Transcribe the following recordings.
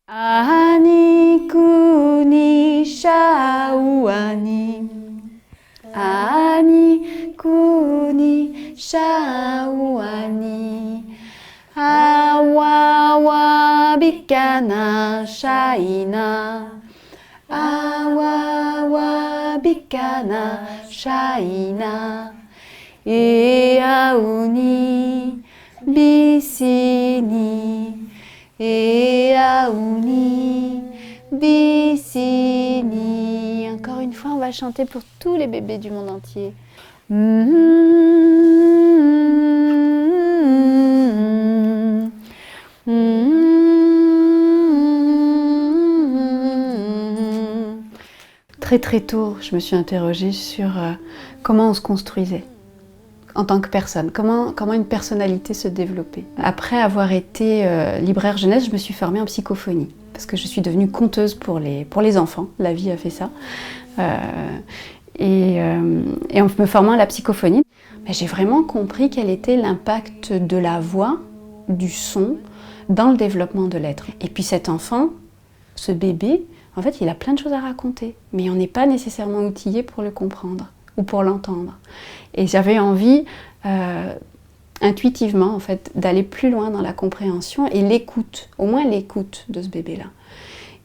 Ani kuni shauani, ani kuni shauani, awawa bikana shaina, awawa bikana shaina, iauni bisini. Eauni, Bissini. Encore une fois, on va chanter pour tous les bébés du monde entier. Très très tôt, je me suis interrogée sur comment on se construisait en tant que personne, comment une personnalité se développait. Après avoir été libraire jeunesse, je me suis formée en psychophonie, parce que je suis devenue conteuse pour les enfants, la vie a fait ça. Et en me formant à la psychophonie, j'ai vraiment compris quel était l'impact de la voix, du son, dans le développement de l'être. Et puis cet enfant, ce bébé, en fait, il a plein de choses à raconter, mais on n'est pas nécessairement outillé pour le comprendre ou pour l'entendre. Et j'avais envie, intuitivement, en fait, d'aller plus loin dans la compréhension et l'écoute, au moins l'écoute de ce bébé-là.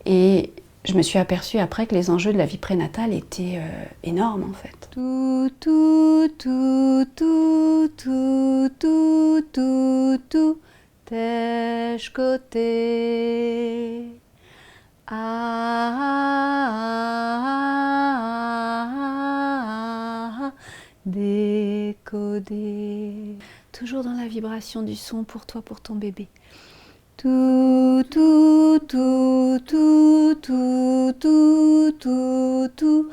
Et je me suis aperçue après que les enjeux de la vie prénatale étaient énormes, en fait. Tout, tout, tout, tout, tout, tout, tout, tout, tèche côté. Décoder. Toujours dans la vibration du son pour toi, pour ton bébé. Tout, tout, tout, tout, tout, tout, tout, tout,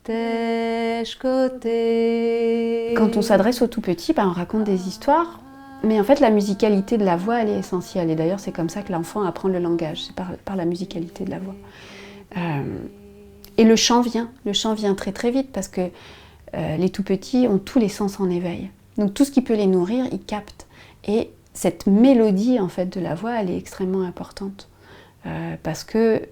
tèche côté. Quand on s'adresse aux tout petits, on raconte des histoires. Mais en fait, la musicalité de la voix, elle est essentielle. Et d'ailleurs, c'est comme ça que l'enfant apprend le langage, c'est par la musicalité de la voix. Et le chant vient très très vite parce que les tout-petits ont tous les sens en éveil. Donc tout ce qui peut les nourrir, ils captent. Et cette mélodie en fait, de la voix, elle est extrêmement importante. Parce que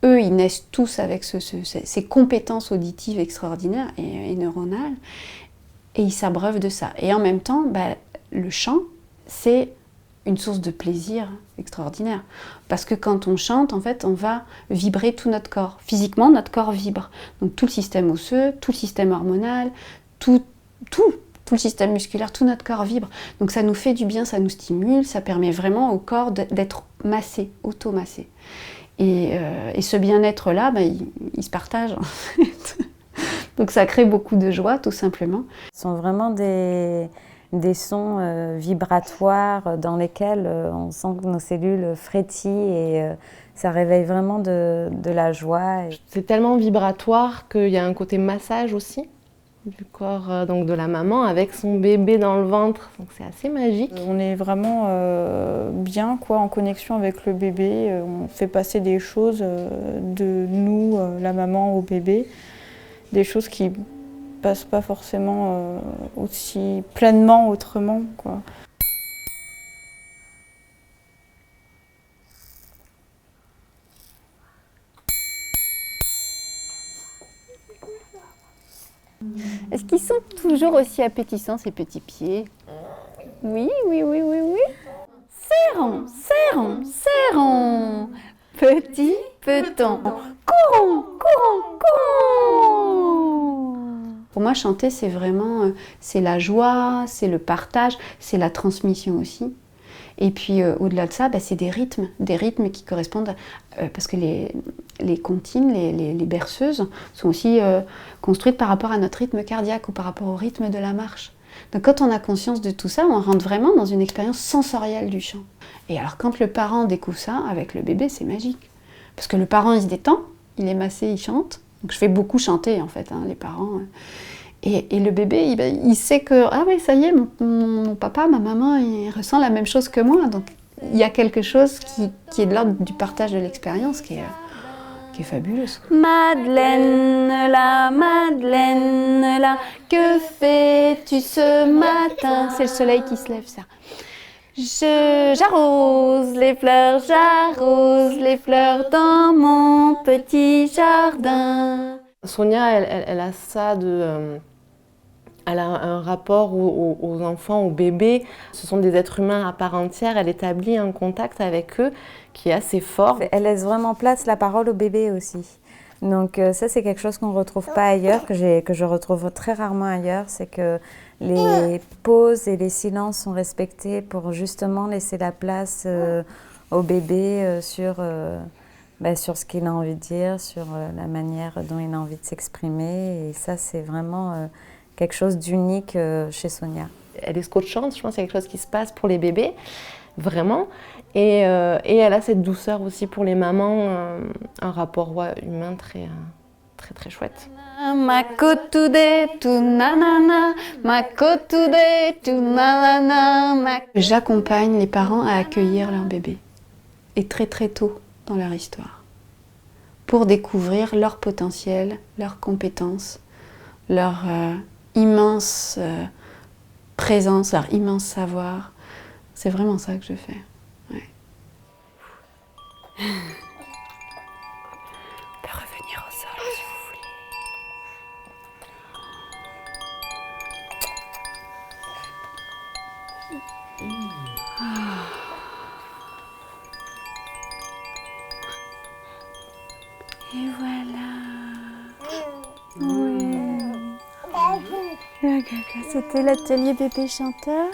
eux, ils naissent tous avec ces compétences auditives extraordinaires et neuronales. Et ils s'abreuvent de ça. Et en même temps, le chant, c'est une source de plaisir extraordinaire. Parce que quand on chante, en fait, on va vibrer tout notre corps. Physiquement, notre corps vibre. Donc tout le système osseux, tout le système hormonal, tout le système musculaire, tout notre corps vibre. Donc ça nous fait du bien, ça nous stimule, ça permet vraiment au corps d'être massé, auto-massé. Et ce bien-être-là, il se partage, en fait. Donc ça crée beaucoup de joie, tout simplement. Ce sont vraiment des sons vibratoires dans lesquels on sent que nos cellules frétillent et ça réveille vraiment de la joie. C'est tellement vibratoire qu'il y a un côté massage aussi du corps donc de la maman avec son bébé dans le ventre, donc c'est assez magique. On est vraiment bien en connexion avec le bébé, on fait passer des choses de nous, la maman, au bébé, des choses qui passent pas forcément aussi pleinement autrement, quoi. Est-ce qu'ils sont toujours aussi appétissants, ces petits pieds? Oui, oui, oui, oui, oui. Serrons, serrons, serrons. Petit peton. Courons, courons, courons. Pour moi, chanter, c'est vraiment c'est la joie, c'est le partage, c'est la transmission aussi. Et puis au-delà de ça, c'est des rythmes qui correspondent, parce que les comptines, les berceuses, sont aussi construites par rapport à notre rythme cardiaque ou par rapport au rythme de la marche. Donc quand on a conscience de tout ça, on rentre vraiment dans une expérience sensorielle du chant. Et alors quand le parent découvre ça avec le bébé, c'est magique. Parce que le parent, il se détend, il est massé, il chante. Donc je fais beaucoup chanter en fait, les parents. Et le bébé, il sait que, ah oui, ça y est, mon papa, ma maman, il ressent la même chose que moi. Donc il y a quelque chose qui est de l'ordre du partage de l'expérience qui est fabuleuse. Madeleine là, que fais-tu ce matin? C'est le soleil qui se lève, ça. J'arrose les fleurs dans mon petit jardin. Sonia, elle a ça de... elle a un rapport aux enfants, aux bébés. Ce sont des êtres humains à part entière. Elle établit un contact avec eux qui est assez fort. Elle laisse vraiment place la parole au bébé aussi. Donc ça, c'est quelque chose qu'on ne retrouve pas ailleurs, que je retrouve très rarement ailleurs. C'est que les pauses et les silences sont respectés pour justement laisser la place au bébé sur ce qu'il a envie de dire, sur la manière dont il a envie de s'exprimer. Et ça, c'est vraiment quelque chose d'unique chez Sonia. Elle est scotchante, je pense qu'il y a quelque chose qui se passe pour les bébés, vraiment. Et elle a cette douceur aussi pour les mamans, un rapport humain très, très, très chouette. J'accompagne les parents à accueillir leur bébé, et très très tôt dans leur histoire, pour découvrir leur potentiel, leurs compétences, leur immense présence, leur immense savoir. C'est vraiment ça que je fais. Ouais. On peut revenir au sol si vous voulez. Et voilà. Oui. C'était l'atelier bébé chanteur.